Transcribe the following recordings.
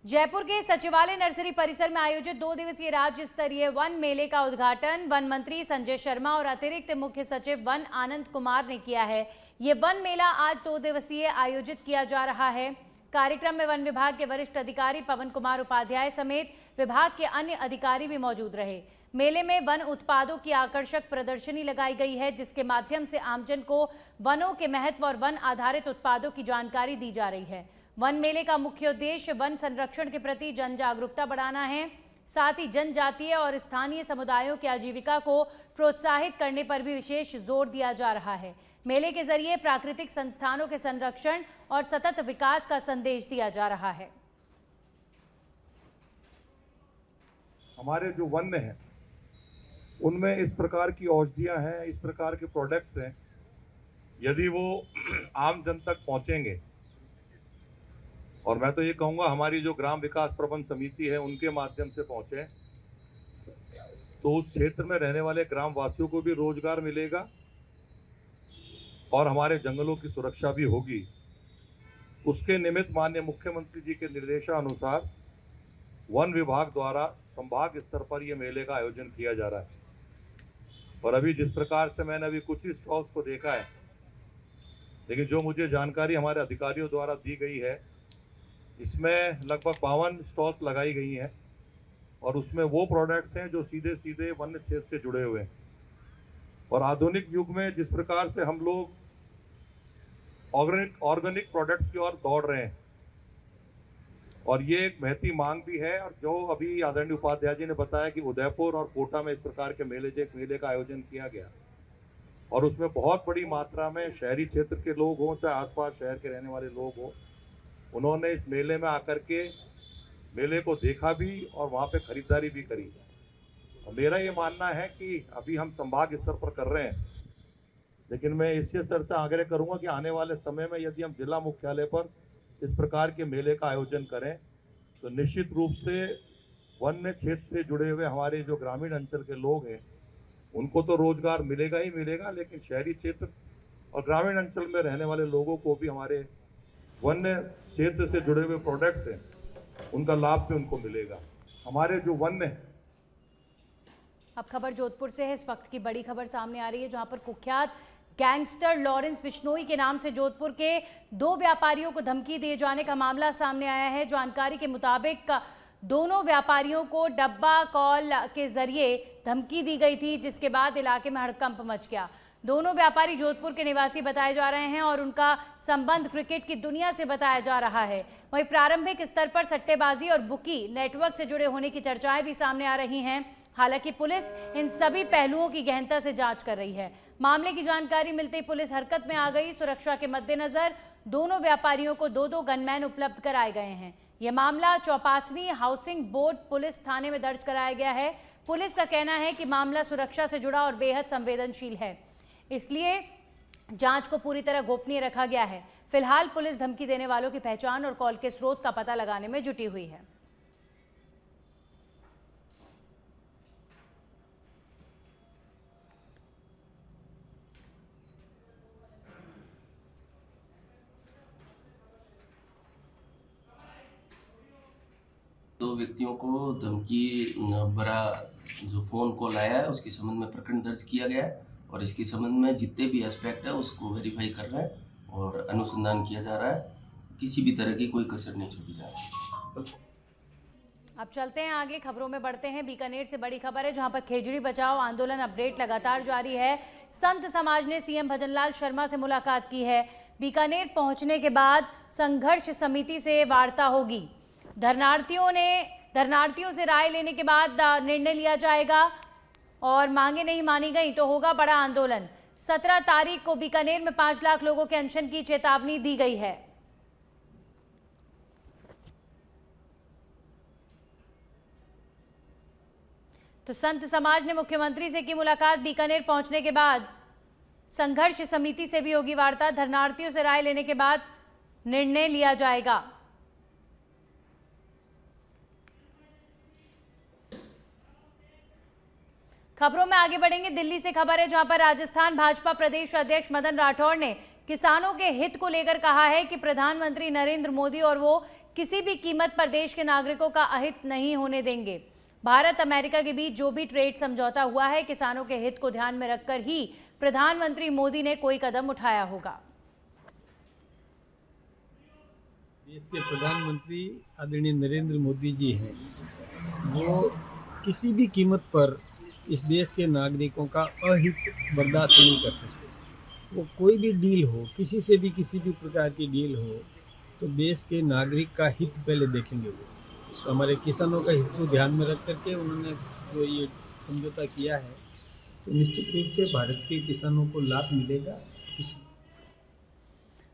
जयपुर के सचिवालय नर्सरी परिसर में आयोजित 2 दिवसीय राज्य स्तरीय वन मेले का उद्घाटन वन मंत्री संजय शर्मा और अतिरिक्त मुख्य सचिव वन आनंद कुमार ने किया है। ये वन मेला आज 2 दिवसीय आयोजित किया जा रहा है। कार्यक्रम में वन विभाग के वरिष्ठ अधिकारी पवन कुमार उपाध्याय समेत विभाग के अन्य अधिकारी भी मौजूद रहे। मेले में वन उत्पादों की आकर्षक प्रदर्शनी लगाई गई है, जिसके माध्यम से आमजन को वनों के महत्व और वन आधारित उत्पादों की जानकारी दी जा रही है। वन मेले का मुख्य उद्देश्य वन संरक्षण के प्रति जन जागरूकता बढ़ाना है, साथ ही जनजातीय और स्थानीय समुदायों की आजीविका को प्रोत्साहित करने पर भी विशेष जोर दिया जा रहा है। मेले के जरिए प्राकृतिक संस्थानों के संरक्षण और सतत विकास का संदेश दिया जा रहा है। हमारे जो वन हैं उनमें इस प्रकार की औषधियां हैं, इस प्रकार के प्रोडक्ट्स हैं, यदि वो आम जन तक पहुंचेंगे, और मैं तो ये कहूँगा हमारी जो ग्राम विकास प्रबंध समिति है उनके माध्यम से पहुँचे, तो उस क्षेत्र में रहने वाले ग्राम वासियों को भी रोजगार मिलेगा और हमारे जंगलों की सुरक्षा भी होगी। उसके निमित्त माननीय मुख्यमंत्री जी के निर्देशानुसार वन विभाग द्वारा संभाग स्तर पर यह मेले का आयोजन किया जा रहा है। और अभी जिस प्रकार से मैंने अभी कुछ ही स्टॉल्स को देखा है, लेकिन जो मुझे जानकारी हमारे अधिकारियों द्वारा दी गई है, इसमें लगभग 52 स्टॉल्स लगाई गई हैं और उसमें वो प्रोडक्ट्स हैं जो सीधे सीधे वन्य क्षेत्र से जुड़े हुए हैं। और आधुनिक युग में जिस प्रकार से हम लोग ऑर्गेनिक प्रोडक्ट्स की ओर दौड़ रहे हैं, और ये एक महती मांग भी है। और जो अभी आदरणीय उपाध्याय जी ने बताया कि उदयपुर और कोटा में इस प्रकार के मेले का आयोजन किया गया, और उसमें बहुत बड़ी मात्रा में शहरी क्षेत्र के लोग हों चाहे आसपास शहर के रहने वाले लोग हों, उन्होंने इस मेले में आकर के मेले को देखा भी और वहाँ पे खरीदारी भी करी। और मेरा ये मानना है कि अभी हम संभाग स्तर पर कर रहे हैं, लेकिन मैं इसी स्तर से आग्रह करूँगा कि आने वाले समय में यदि हम जिला मुख्यालय पर इस प्रकार के मेले का आयोजन करें, तो निश्चित रूप से वन्य क्षेत्र से जुड़े हुए हमारे जो ग्रामीण अंचल के लोग हैं उनको तो रोजगार मिलेगा ही मिलेगा, लेकिन शहरी क्षेत्र और ग्रामीण अंचल में रहने वाले लोगों को भी हमारे वन्य क्षेत्र से जुड़े हुए प्रोडक्ट्स हैं उनका लाभ भी उनको मिलेगा। हमारे जो वन्य हैं। अब खबर जोधपुर से है। इस वक्त की बड़ी खबर सामने आ रही है, जहां पर कुख्यात गैंगस्टर लॉरेंस बिश्नोई के नाम से जोधपुर के 2 व्यापारियों को धमकी दिए जाने का मामला सामने आया है। जानकारी के मुताबिक दोनों व्यापारियों को डब्बा कॉल के जरिए धमकी दी गई थी, जिसके बाद इलाके में हड़कंप मच गया। दोनों व्यापारी जोधपुर के निवासी बताए जा रहे हैं और उनका संबंध क्रिकेट की दुनिया से बताया जा रहा है। वहीं प्रारंभिक स्तर पर सट्टेबाजी और बुकी नेटवर्क से जुड़े होने की चर्चाएं भी सामने आ रही हैं। हालांकि पुलिस इन सभी पहलुओं की गहनता से जांच कर रही है। मामले की जानकारी मिलते ही पुलिस हरकत में आ गई। सुरक्षा के मद्देनजर दोनों व्यापारियों को 2-2 गनमैन उपलब्ध कराए गए हैं। यह मामला चौपासनी हाउसिंग बोर्ड पुलिस थाने में दर्ज कराया गया है। पुलिस का कहना है कि मामला सुरक्षा से जुड़ा और बेहद संवेदनशील है, इसलिए जांच को पूरी तरह गोपनीय रखा गया है। फिलहाल पुलिस धमकी देने वालों की पहचान और कॉल के स्रोत का पता लगाने में जुटी हुई है। दो व्यक्तियों को धमकी भरा जो फोन कॉल आया है उसके संबंध में प्रकरण दर्ज किया गया है, और इसके संबंध में जितने भी एस्पेक्ट है उसको वेरीफाई कर रहे हैं और अनुसंधान किया जा रहा है। किसी भी तरह की कोई कसर नहीं छोड़ी जा रही। अब चलते हैं आगे, खबरों में बढ़ते हैं। बीकानेर से बड़ी खबर है, जहां पर खेजड़ी बचाओ आंदोलन अपडेट लगातार जारी है। संत समाज ने सीएम भजनलाल शर्मा से मुलाकात की है। बीकानेर पहुंचने के बाद संघर्ष समिति से वार्ता होगी। धरनार्थियों से राय लेने के बाद निर्णय लिया जाएगा, और मांगे नहीं मानी गई तो होगा बड़ा आंदोलन। 17 तारीख को बीकानेर में 5 लाख लोगों के अनशन की चेतावनी दी गई है। तो संत समाज ने मुख्यमंत्री से की मुलाकात। बीकानेर पहुंचने के बाद संघर्ष समिति से भी होगी वार्ता। धरनार्थियों से राय लेने के बाद निर्णय लिया जाएगा। खबरों में आगे बढ़ेंगे। दिल्ली से खबर है, जहां पर राजस्थान भाजपा प्रदेश अध्यक्ष मदन राठौड़ ने किसानों के हित को लेकर कहा है कि प्रधानमंत्री नरेंद्र मोदी और वो किसी भी कीमत पर देश के नागरिकों का अहित नहीं होने देंगे। भारत अमेरिका के बीच जो भी ट्रेड समझौता हुआ है, किसानों के हित को ध्यान में रखकर ही प्रधानमंत्री मोदी ने कोई कदम उठाया होगा। देश के प्रधानमंत्री आदरणीय नरेंद्र मोदी जी हैं, वो किसी भी कीमत पर इस देश के नागरिकों का अहित बर्दाश्त नहीं कर सकते। वो कोई भी डील हो, किसी से भी किसी भी प्रकार की डील हो, तो देश के नागरिक का हित पहले देखेंगे वो। तो हमारे किसानों का हित को ध्यान में रख करके उन्होंने जो ये समझौता किया है, तो निश्चित रूप से भारत के किसानों को लाभ मिलेगा।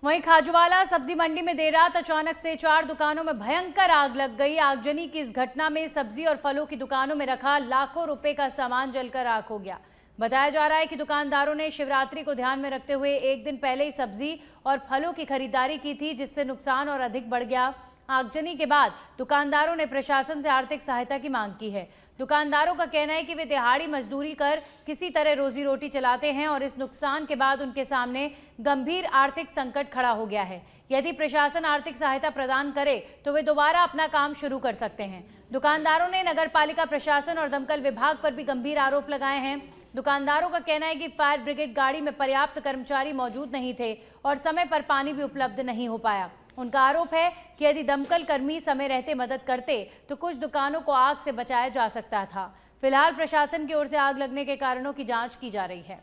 वहीं खाजूवाला सब्जी मंडी में देर रात अचानक से 4 दुकानों में भयंकर आग लग गई। आगजनी की इस घटना में सब्जी और फलों की दुकानों में रखा लाखों रुपए का सामान जलकर राख हो गया। बताया जा रहा है कि दुकानदारों ने शिवरात्रि को ध्यान में रखते हुए एक दिन पहले ही सब्जी और फलों की खरीदारी की थी, जिससे नुकसान और अधिक बढ़ गया। आगजनी के बाद दुकानदारों ने प्रशासन से आर्थिक सहायता की मांग की है। दुकानदारों का कहना है कि वे दिहाड़ी मजदूरी कर किसी तरह रोजी रोटी चलाते हैं और इस नुकसान के बाद उनके सामने गंभीर आर्थिक संकट खड़ा हो गया है। यदि प्रशासन आर्थिक सहायता प्रदान करे तो वे दोबारा अपना काम शुरू कर सकते हैं। दुकानदारों ने नगरपालिका प्रशासन और दमकल विभाग पर भी गंभीर आरोप लगाए हैं। दुकानदारों का कहना है कि फायर ब्रिगेड गाड़ी में पर्याप्त कर्मचारी मौजूद नहीं थे और समय पर पानी भी उपलब्ध नहीं हो पाया। उनका आरोप है कि यदि दमकल कर्मी समय रहते मदद करते तो कुछ दुकानों को आग से बचाया जा सकता था। फिलहाल प्रशासन की ओर से आग लगने के कारणों की जांच की जा रही है।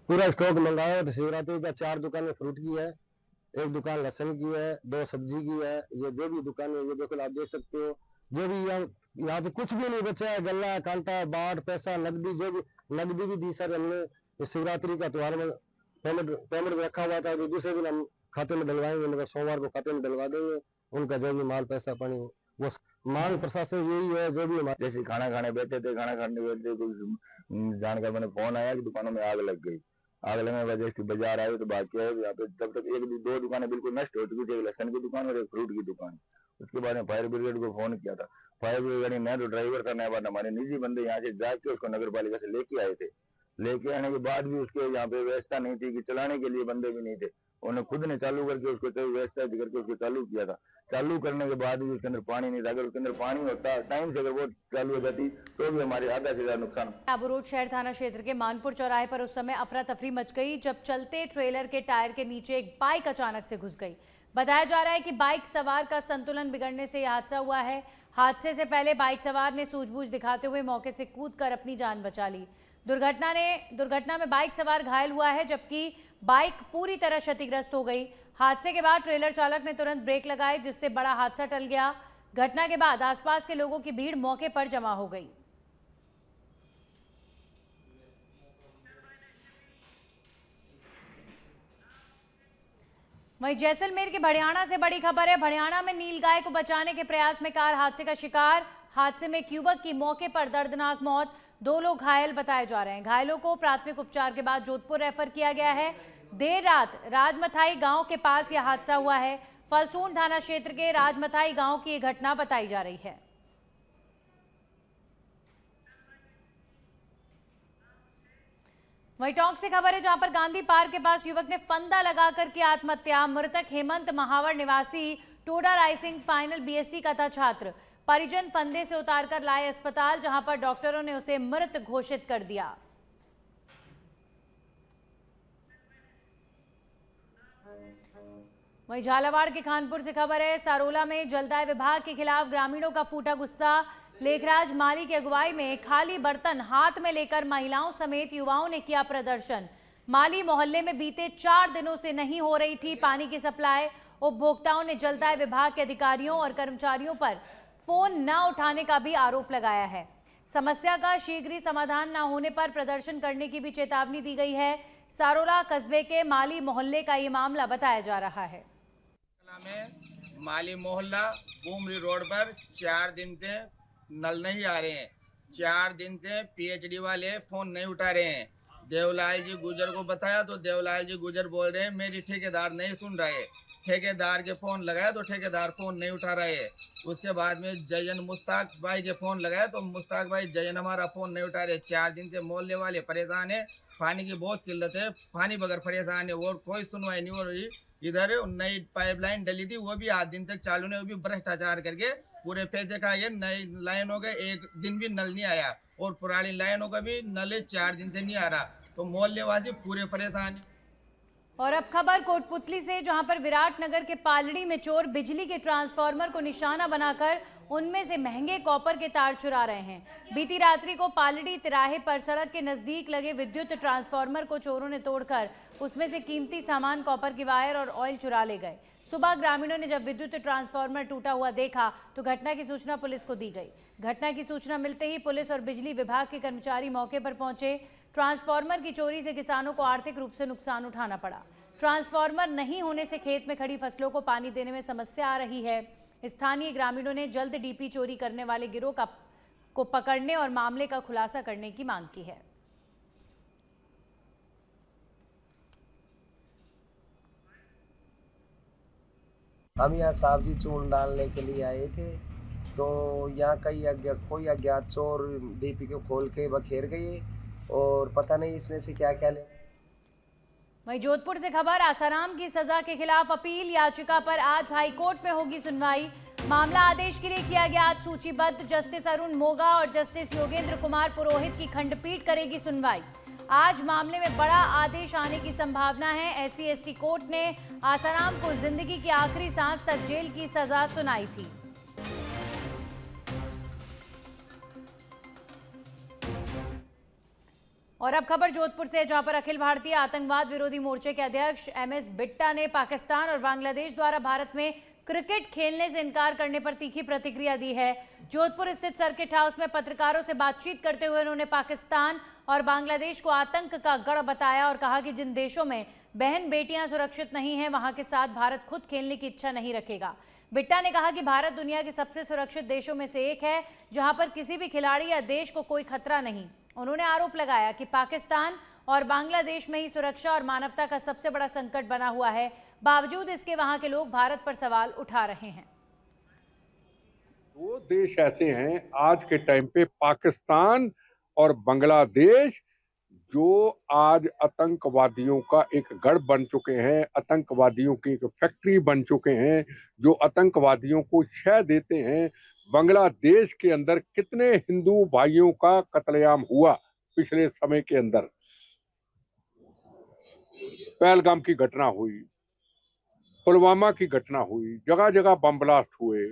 पूरा स्टॉक मंगाया तो शिवरात्रि का 4 दुकानें फ्रूट की है, 1 दुकान लहसुन की है, 2 सब्जी की है। ये जो भी दुकान है, ये बिल्कुल आप देख सकते हो। जो भी यहाँ पे कुछ भी नहीं बचा है, गल्ला कांटा बाट पैसा नकदी, जो भी नकदी भी दी सर हमने। इस शिवरात्रि का त्योहार में पेमेंट रखा हुआ था, दूसरे दिन हम खाते में डलवाएंगे, मगर सोमवार को खाते में डलवा देंगे। उनका जो भी माल पैसा पानी वो मांग प्रशासन यही है। जो भी हमारे जैसे खाना खाने बैठे थे, खाना खाने बैठे कुछ जानकर मैंने फोन आया कि दुकानों में आग लग गई। आग लगने के बाद जैसे बाजार आए तो बात क्या है, यहाँ पे तब तक 1-2 दुकानें बिल्कुल नष्ट हो चुकी थी, एक लहसुन की दुकान और एक फ्रूट की दुकान। उसके बाद में फायर ब्रिगेड को फोन किया था। फायर ब्रिगेड मैं तो ड्राइवर था, नया बात हमारे निजी बंदे यहाँ से जाके उसको नगर पालिका से लेके आए थे। लेके आने के बाद भी उसके यहाँ पे व्यवस्था नहीं थी कि चलाने के लिए बंदे भी नहीं थे। उन्होंने खुद ने चालू करके उसको व्यवस्था करके उसको चालू किया था। चालू करने के बाद भी उसके अंदर पानी नहीं था। अगर उसके अंदर पानी होता टाइम से, अगर वो चालू हो जाती तो भी हमारे आधा से ज्यादा नुकसान। आबू रोड शहर थाना क्षेत्र के मानपुर चौराहे पर उस समय अफरा तफरी मच गई जब चलते ट्रेलर के टायर के नीचे एक बाइक अचानक से घुस गई। बताया जा रहा है कि बाइक सवार का संतुलन बिगड़ने से यह हादसा हुआ है। हादसे से पहले बाइक सवार ने सूझबूझ दिखाते हुए मौके से कूदकर अपनी जान बचा ली। दुर्घटना में बाइक सवार घायल हुआ है, जबकि बाइक पूरी तरह क्षतिग्रस्त हो गई। हादसे के बाद ट्रेलर चालक ने तुरंत ब्रेक लगाए, जिससे बड़ा हादसा टल गया। घटना के बाद आसपास के लोगों की भीड़ मौके पर जमा हो गई। वहीं जैसलमेर के भड़ियाणा से बड़ी खबर है। भड़ियाणा में नीलगाय को बचाने के प्रयास में कार हादसे का शिकार। हादसे में एक युवक की मौके पर दर्दनाक मौत, 2 लोग घायल बताए जा रहे हैं। घायलों को प्राथमिक उपचार के बाद जोधपुर रेफर किया गया है। देर रात राजमथाई गांव के पास यह हादसा हुआ है। फलसून थाना क्षेत्र के राजमथाई गांव की यह घटना बताई जा रही है। वहीं टोंक से खबर है, जहां पर गांधी पार्क के पास युवक ने फंदा लगाकर की आत्महत्या। मृतक हेमंत महावर निवासी टोडा राइसिंग फाइनल बीएससी का था छात्र। परिजन फंदे से उतारकर लाए अस्पताल, जहां पर डॉक्टरों ने उसे मृत घोषित कर दिया। वहीं झालावाड़ के खानपुर से खबर है, सारोला में जलदाय विभाग के खिलाफ ग्रामीणों का फूटा गुस्सा। लेखराज माली की अगुवाई में खाली बर्तन हाथ में लेकर महिलाओं समेत युवाओं ने किया प्रदर्शन। माली मोहल्ले में बीते 4 दिनों से नहीं हो रही थी पानी की सप्लाई। उपभोक्ताओं ने जलदाय विभाग के अधिकारियों और कर्मचारियों पर फोन न उठाने का भी आरोप लगाया है। समस्या का शीघ्र ही समाधान न होने पर प्रदर्शन करने की भी चेतावनी दी गई है। सारोला कस्बे के माली मोहल्ले का ये मामला बताया जा रहा है। में माली मोहल्ला बुमरी रोड पर 4 दिन से नल नहीं आ रहे हैं। 4 दिन से पीएचडी वाले फोन नहीं उठा रहे हैं। देवलाल जी गुजर को बताया तो देवलाल जी गुजर बोल रहे हैं मेरी ठेकेदार नहीं सुन रहे। ठेकेदार के फोन लगाया तो ठेकेदार फोन नहीं उठा रहे। उसके बाद में जयन मुश्ताक भाई के फोन लगाया तो मुश्ताक भाई जयन हमारा फोन नहीं उठा रहे। 4 दिन से मोहल्ले वाले परेशान है, पानी की बहुत किल्लत है, पानी बगैर परेशान है और कोई सुनवाई नहीं हो रही। इधर नई पाइपलाइन डली थी वो भी 8 दिन तक चालू नहीं, वो भी भ्रष्टाचार करके पूरे पैसे खाए। नई लाइन हो गए, एक दिन भी नल नहीं आया और पुरानी लाइनों का भी नल 4 दिन से नहीं आ रहा, तो मोहल्ले वासी पूरे परेशान हैं। और अब खबर कोटपुतली से, जहां पर विराटनगर के पालड़ी में चोर बिजली के ट्रांसफार्मर को निशाना बनाकर उनमें से महंगे कॉपर के तार चुरा रहे हैं। बीती रात्रि को पालड़ी तिराहे पर सड़क के नजदीक लगे विद्युत ट्रांसफार्मर को चोरों ने तोड़कर उसमें से कीमती सामान, कॉपर की वायर और ऑयल चुरा ले गए। सुबह ग्रामीणों ने जब विद्युत ट्रांसफार्मर टूटा हुआ देखा तो घटना की सूचना पुलिस को दी गई। घटना की सूचना मिलते ही पुलिस और बिजली विभाग के कर्मचारी मौके पर पहुंचे। ट्रांसफार्मर की चोरी से किसानों को आर्थिक रूप से नुकसान उठाना पड़ा। ट्रांसफार्मर नहीं होने से खेत में खड़ी फसलों को पानी देने में समस्या आ रही है। स्थानीय ग्रामीणों ने जल्द डीपी चोरी करने वाले गिरोह को पकड़ने और मामले का खुलासा करने की मांग की है। हम यहाँ सब्जी चून डालने के लिए आए थे तो यहाँ कोई अज्ञात चोर डीपी को खोल के बखेर गए और पता नहीं इसमें से क्या क्या ले। वहीं जोधपुर से खबर, आसाराम की सजा के खिलाफ अपील याचिका पर आज हाईकोर्ट में होगी सुनवाई। मामला आदेश के लिए किया गया आज सूचीबद्ध। जस्टिस अरुण मोगा और जस्टिस योगेंद्र कुमार पुरोहित की खंडपीठ करेगी सुनवाई। आज मामले में बड़ा आदेश आने की संभावना है। SC/ST कोर्ट ने आसाराम को जिंदगी की आखिरी सांस तक जेल की सजा सुनाई थी। और अब खबर जोधपुर से, जहां पर अखिल भारतीय आतंकवाद विरोधी मोर्चे के अध्यक्ष MS बिट्टा ने पाकिस्तान और बांग्लादेश द्वारा भारत में क्रिकेट खेलने से इनकार करने पर तीखी प्रतिक्रिया दी है। जोधपुर स्थित सर्किट हाउस में पत्रकारों से बातचीत करते हुए उन्होंने पाकिस्तान और बांग्लादेश को आतंक का गढ़ बताया और कहा कि जिन देशों में बहन बेटियां सुरक्षित नहीं हैं, वहां के साथ भारत खुद खेलने की इच्छा नहीं रखेगा। बिट्टा ने कहा कि भारत दुनिया के सबसे सुरक्षित देशों में से एक है, जहां पर किसी भी खिलाड़ी या देश को कोई खतरा नहीं। उन्होंने आरोप लगाया कि पाकिस्तान और बांग्लादेश में ही सुरक्षा और मानवता का सबसे बड़ा संकट बना हुआ है। बावजूद इसके वहां के लोग भारत पर सवाल उठा रहे हैं। दो देश ऐसे हैं आज के टाइम पे, पाकिस्तान और बांग्लादेश, जो आज आतंकवादियों का एक गढ़ बन चुके हैं, आतंकवादियों की एक फैक्ट्री बन चुके हैं, जो आतंकवादियों को शह देते हैं। बांग्लादेश के अंदर कितने हिंदू भाइयों का कत्लेआम हुआ पिछले समय के अंदर। पहलगाम की घटना हुई, पुलवामा की घटना हुई, जगह जगह बम ब्लास्ट हुए।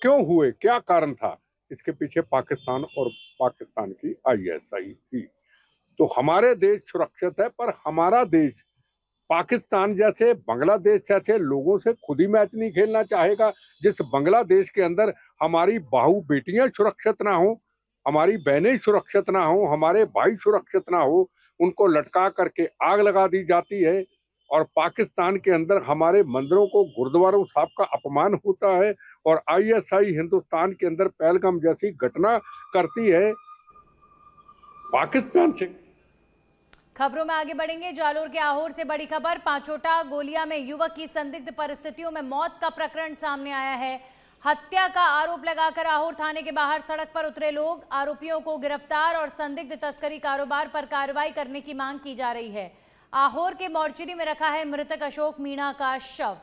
क्यों हुए, क्या कारण था? इसके पीछे पाकिस्तान और पाकिस्तान की ISI थी। तो हमारे देश सुरक्षित है, पर हमारा देश पाकिस्तान जैसे, बांग्लादेश जैसे लोगों से खुद ही मैच नहीं खेलना चाहेगा। जिस बांग्लादेश के अंदर हमारी बहू बेटियां सुरक्षित ना हो, हमारी बहनें सुरक्षित ना हो, हमारे भाई सुरक्षित ना हो, उनको लटका करके आग लगा दी जाती है। और पाकिस्तान के अंदर हमारे मंदिरों को, गुरुद्वारों साहब का अपमान होता है और ISI हिंदुस्तान के अंदर पहलगाम जैसी घटना करती है। पाकिस्तान से खबरों में आगे बढ़ेंगे। जालोर के आहोर से बड़ी खबर, पांचोटा गोलिया में युवक की संदिग्ध परिस्थितियों में मौत का प्रकरण सामने आया है। हत्या का आरोप लगाकर आहोर थाने के बाहर सड़क पर उतरे लोग, आरोपियों को गिरफ्तार और संदिग्ध तस्करी कारोबार पर कार्रवाई करने की मांग की जा रही है। आहोर के मोर्चरी में रखा है मृतक अशोक मीणा का शव।